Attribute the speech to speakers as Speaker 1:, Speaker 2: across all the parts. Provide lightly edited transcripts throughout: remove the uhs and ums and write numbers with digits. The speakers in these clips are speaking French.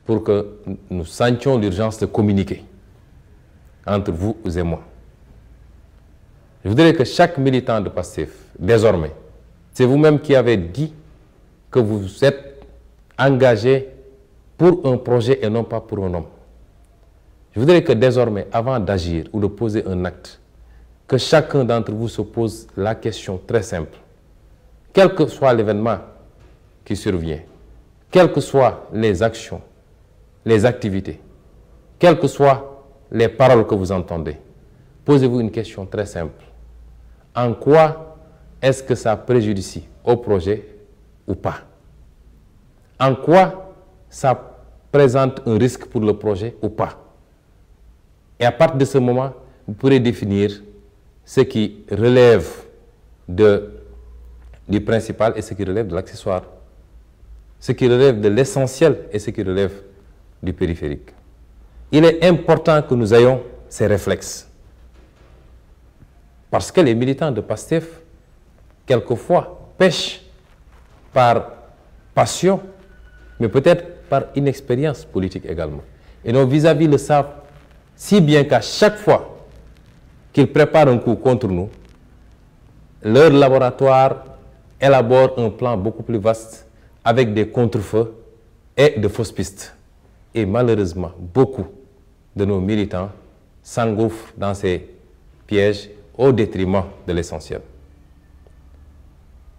Speaker 1: pour que nous sentions l'urgence de communiquer entre vous et moi. Je voudrais que chaque militant de PASTEF, désormais, c'est vous-même qui avez dit que vous êtes engagé pour un projet et non pas pour un homme. Je voudrais que désormais, avant d'agir ou de poser un acte, que chacun d'entre vous se pose la question très simple. Quel que soit l'événement qui survient, quelles que soient les actions, les activités, quelles que soient les paroles que vous entendez, posez-vous une question très simple. En quoi est-ce que ça préjudicie au projet ou pas? En quoi ça présente un risque pour le projet ou pas? Et à partir de ce moment, vous pourrez définir ce qui relève du principal et ce qui relève de l'accessoire. Ce qui relève de l'essentiel et ce qui relève du périphérique. Il est important que nous ayons ces réflexes. Parce que les militants de PASTEF, quelquefois, pêchent par passion, mais peut-être par inexpérience politique également. Et nos vis-à-vis le savent si bien qu'à chaque fois qu'ils préparent un coup contre nous, leur laboratoire élabore un plan beaucoup plus vaste avec des contre-feux et de fausses pistes. Et malheureusement, beaucoup de nos militants s'engouffrent dans ces pièges au détriment de l'essentiel.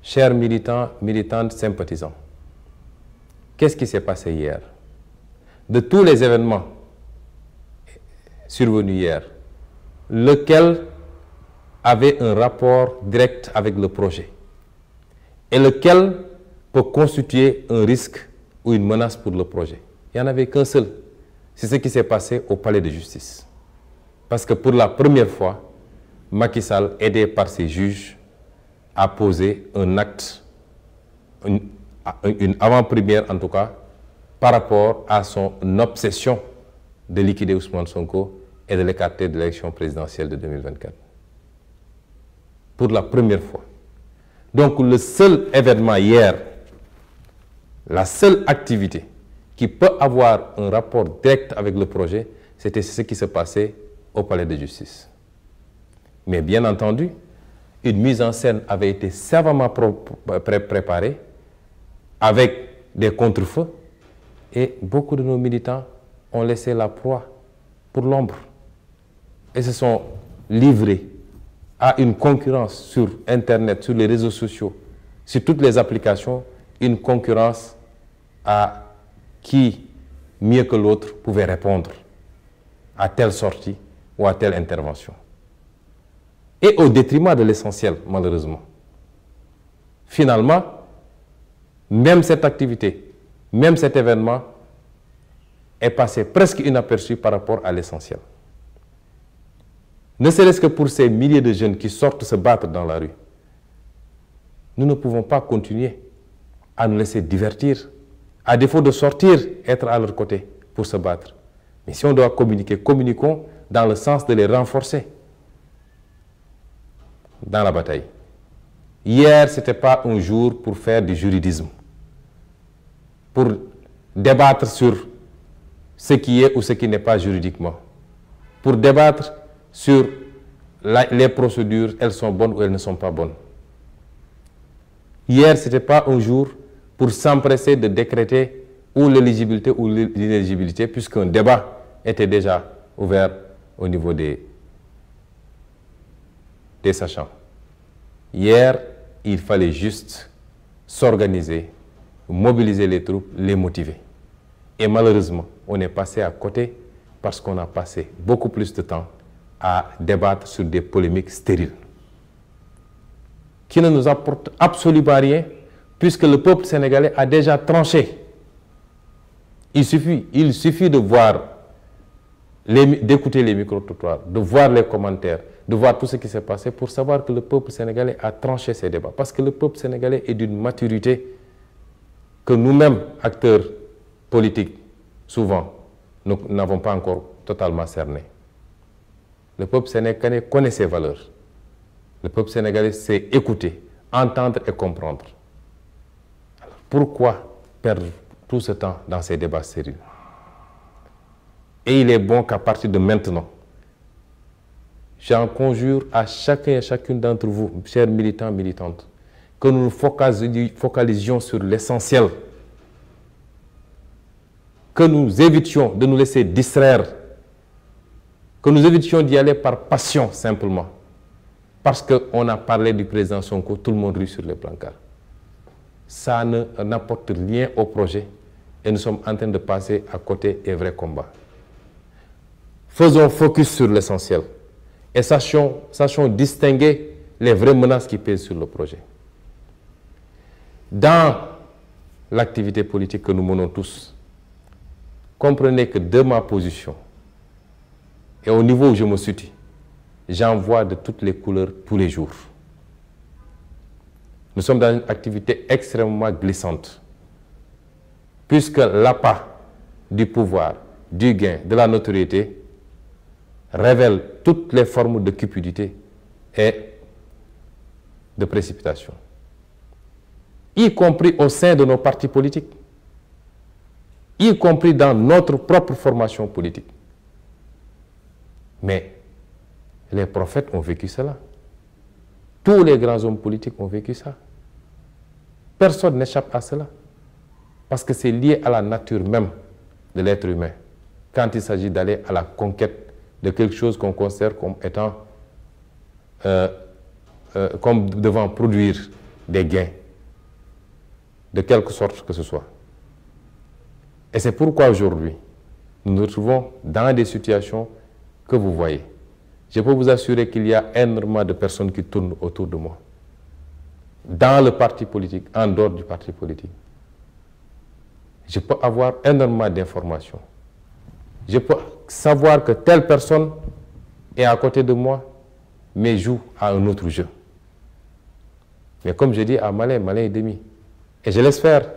Speaker 1: Chers militants, militantes, sympathisants, qu'est-ce qui s'est passé hier? De tous les événements survenus hier, lequel avait un rapport direct avec le projet et lequel peut constituer un risque ou une menace pour le projet? Il n'y en avait qu'un seul. C'est ce qui s'est passé au palais de justice. Parce que pour la première fois, Macky Sall, aidé par ses juges, a posé un acte, une avant-première en tout cas, par rapport à son obsession de liquider Ousmane Sonko et de l'écarter de l'élection présidentielle de 2024. Pour la première fois. Donc le seul événement hier, la seule activité qui peut avoir un rapport direct avec le projet, c'était ce qui se passait au palais de justice. Mais bien entendu, une mise en scène avait été savamment préparée avec des contre-feux et beaucoup de nos militants ont laissé la proie pour l'ombre et se sont livrés à une concurrence sur Internet, sur les réseaux sociaux, sur toutes les applications, une concurrence à qui, mieux que l'autre, pouvait répondre à telle sortie ou à telle intervention. Et au détriment de l'essentiel, malheureusement. Finalement, même cette activité, même cet événement est passé presque inaperçu par rapport à l'essentiel. Ne serait-ce que pour ces milliers de jeunes qui sortent se battre dans la rue, nous ne pouvons pas continuer à nous laisser divertir, à défaut de sortir, être à leur côté pour se battre. Mais si on doit communiquer, communiquons dans le sens de les renforcer dans la bataille. Hier, ce n'était pas un jour pour faire du juridisme, pour débattre sur ce qui est ou ce qui n'est pas juridiquement, pour débattre sur les procédures, elles sont bonnes ou elles ne sont pas bonnes. Hier, ce n'était pas un jour pour s'empresser de décréter ou l'éligibilité ou l'inéligibilité, puisqu'un débat était déjà ouvert au niveau des sachants. Hier, il fallait juste s'organiser, mobiliser les troupes, les motiver. Et malheureusement, on est passé à côté parce qu'on a passé beaucoup plus de temps à débattre sur des polémiques stériles qui ne nous apportent absolument rien puisque le peuple sénégalais a déjà tranché. Il suffit de voir, d'écouter les micro-trottoirs, de voir les commentaires, de voir tout ce qui s'est passé pour savoir que le peuple sénégalais a tranché ces débats. Parce que le peuple sénégalais est d'une maturité que nous-mêmes, acteurs politiques, souvent, nous n'avons pas encore totalement cerné. Le peuple sénégalais connaît ses valeurs. Le peuple sénégalais sait écouter, entendre et comprendre. Alors, pourquoi perdre tout ce temps dans ces débats sérieux? Et il est bon qu'à partir de maintenant, j'en conjure à chacun et chacune d'entre vous, chers militants, militantes, que nous nous focalisions sur l'essentiel, que nous évitions de nous laisser distraire, que nous évitions d'y aller par passion simplement, parce qu'on a parlé du président Sonko, tout le monde rit sur les brancards. Ça n'apporte rien au projet et nous sommes en train de passer à côté des vrais combats. Faisons focus sur l'essentiel et sachons distinguer les vraies menaces qui pèsent sur le projet. Dans l'activité politique que nous menons tous, comprenez que de ma position et au niveau où je me situe, j'en vois de toutes les couleurs tous les jours. Nous sommes dans une activité extrêmement glissante, puisque l'appât du pouvoir, du gain, de la notoriété révèle toutes les formes de cupidité et de précipitation, y compris au sein de nos partis politiques, y compris dans notre propre formation politique. Mais les prophètes ont vécu cela. Tous les grands hommes politiques ont vécu ça. Personne n'échappe à cela. Parce que c'est lié à la nature même de l'être humain. Quand il s'agit d'aller à la conquête de quelque chose qu'on considère comme étant, comme devant produire des gains, de quelque sorte que ce soit. Et c'est pourquoi aujourd'hui, nous nous retrouvons dans des situations que vous voyez. Je peux vous assurer qu'il y a énormément de personnes qui tournent autour de moi, dans le parti politique, en dehors du parti politique. Je peux avoir énormément d'informations. Je peux savoir que telle personne est à côté de moi, mais joue à un autre jeu. Mais comme je dis à malin, malin et demi. Et je laisse faire.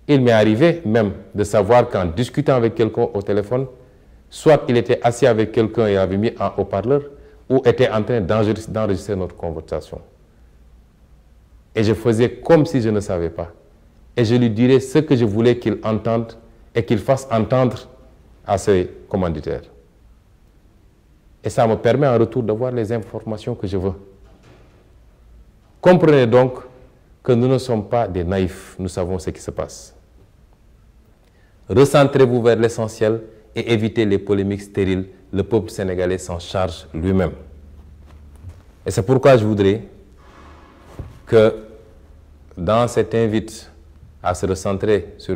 Speaker 1: Il m'est arrivé même de savoir qu'en discutant avec quelqu'un au téléphone, soit il était assis avec quelqu'un et avait mis un haut-parleur, ou était en train d'enregistrer notre conversation. Et je faisais comme si je ne savais pas. Et je lui dirais ce que je voulais qu'il entende et qu'il fasse entendre à ses commanditaires. Et ça me permet en retour d'avoir les informations que je veux. Comprenez donc que nous ne sommes pas des naïfs, nous savons ce qui se passe. Recentrez-vous vers l'essentiel et évitez les polémiques stériles. Le peuple sénégalais s'en charge lui-même. Et c'est pourquoi je voudrais que dans cet invite à se recentrer sur